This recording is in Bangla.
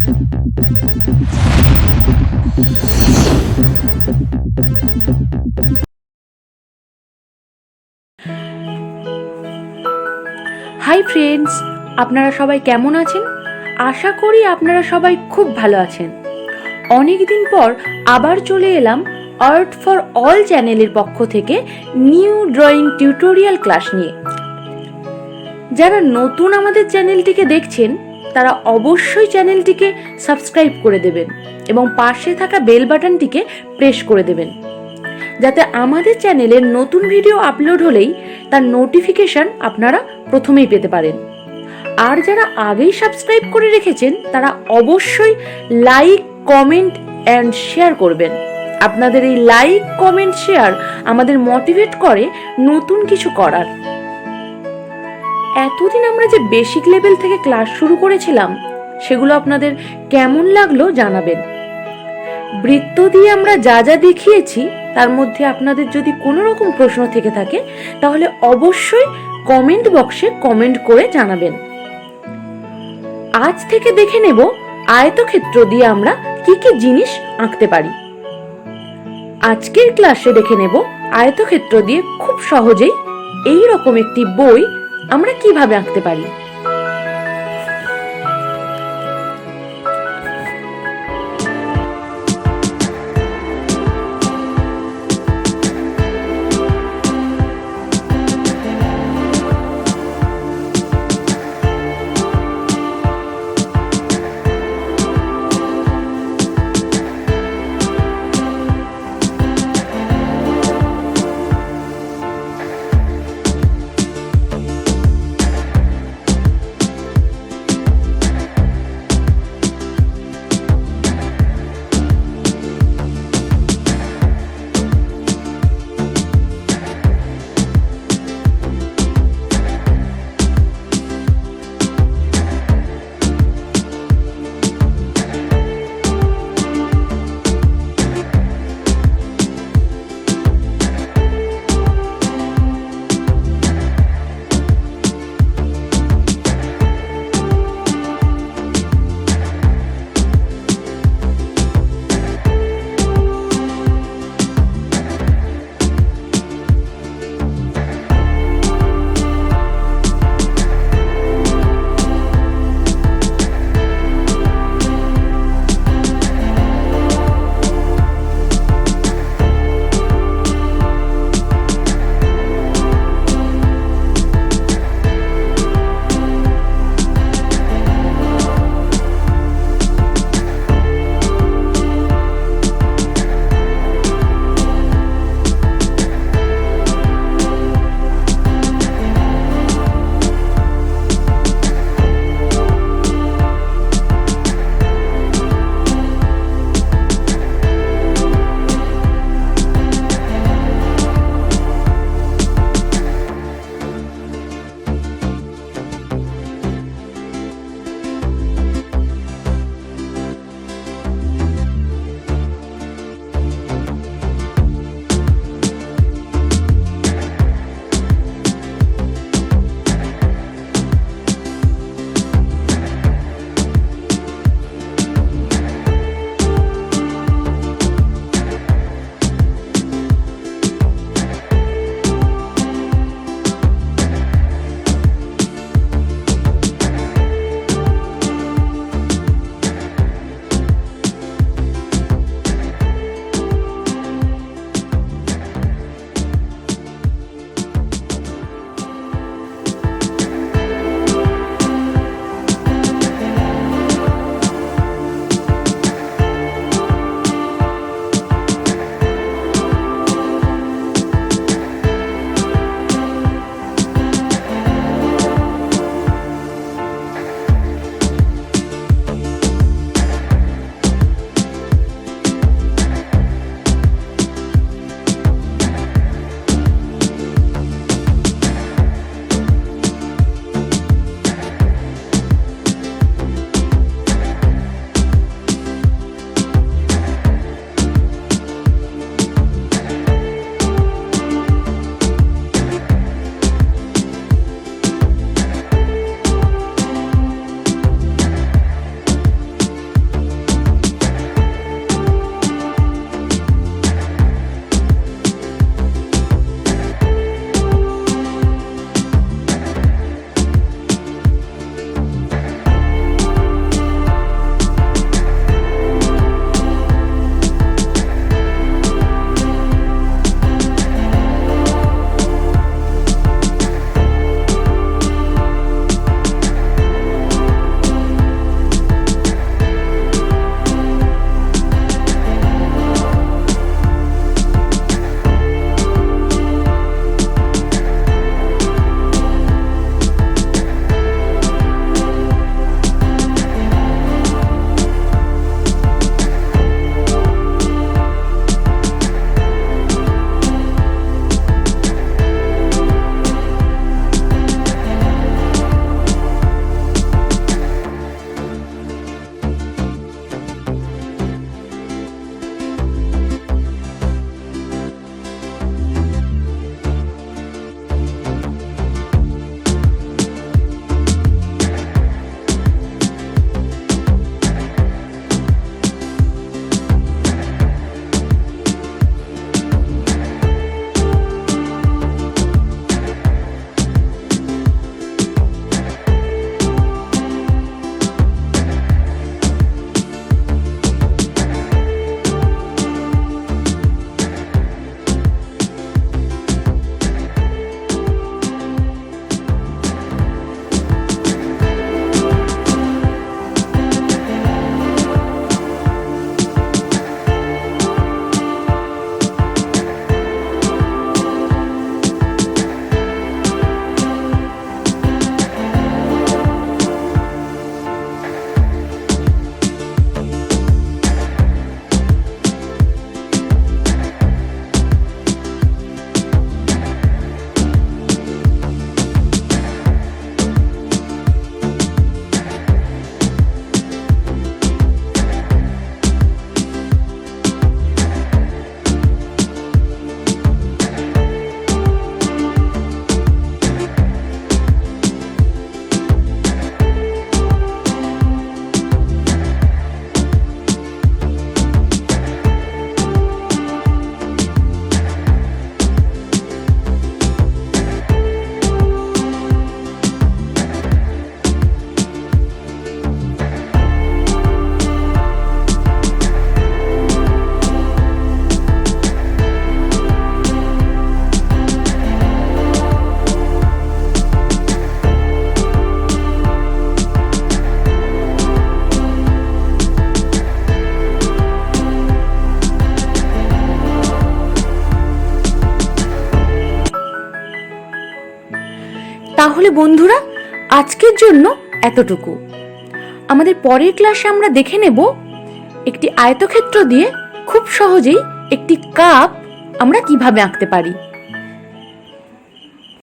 হাই ফ্রেন্ডস, আপনারা সবাই কেমন আছেন? আশা করি আপনারা সবাই খুব ভালো আছেন। অনেক দিন পর আবার চলে এলাম আর্ট ফর অল চ্যানেলের পক্ষ থেকে নিউ ড্রয়িং টিউটোরিয়াল ক্লাস নিয়ে। যারা নতুন আমাদের চ্যানেলটিকে দেখছেন তারা অবশ্যই চ্যানেলটিকে সাবস্ক্রাইব করে দেবেন এবং পাশে থাকা বেল বাটনটিকে প্রেস করে দেবেন, যাতে আমাদের চ্যানেলের নতুন ভিডিও আপলোড হলেই তার নোটিফিকেশন আপনারা প্রথমেই পেতে পারেন। আর যারা আগেই সাবস্ক্রাইব করে রেখেছেন তারা অবশ্যই লাইক, কমেন্ট অ্যান্ড শেয়ার করবেন। আপনাদের এই লাইক, কমেন্ট, শেয়ার আমাদের মোটিভেট করে নতুন কিছু করার। এতদিন আমরা যে বেসিক লেভেল থেকে ক্লাস শুরু করেছিলাম সেগুলো আপনাদের কেমন লাগলো জানাবেন। বৃত্ত দিয়ে আমরা যা যা দেখিয়েছি তার মধ্যে আপনাদের যদি কোনো রকম প্রশ্ন থেকে থাকে তাহলে অবশ্যই কমেন্ট বক্সে কমেন্ট করে জানাবেন। আজ থেকে দেখে নেব আয়তক্ষেত্র দিয়ে আমরা কি কি জিনিস আঁকতে পারি। আজকের ক্লাসে দেখে নেব আয়তক্ষেত্র দিয়ে খুব সহজেই এই রকম একটি বই আমরা কিভাবে আঁকতে পারি। তাহলে বন্ধুরা, আজকের জন্য এতটুকু। আমাদের পরের ক্লাসে আমরা দেখে নেব একটি আয়তক্ষেত্র দিয়ে খুব সহজেই একটি কাপ আমরা কিভাবে আঁকতে পারি।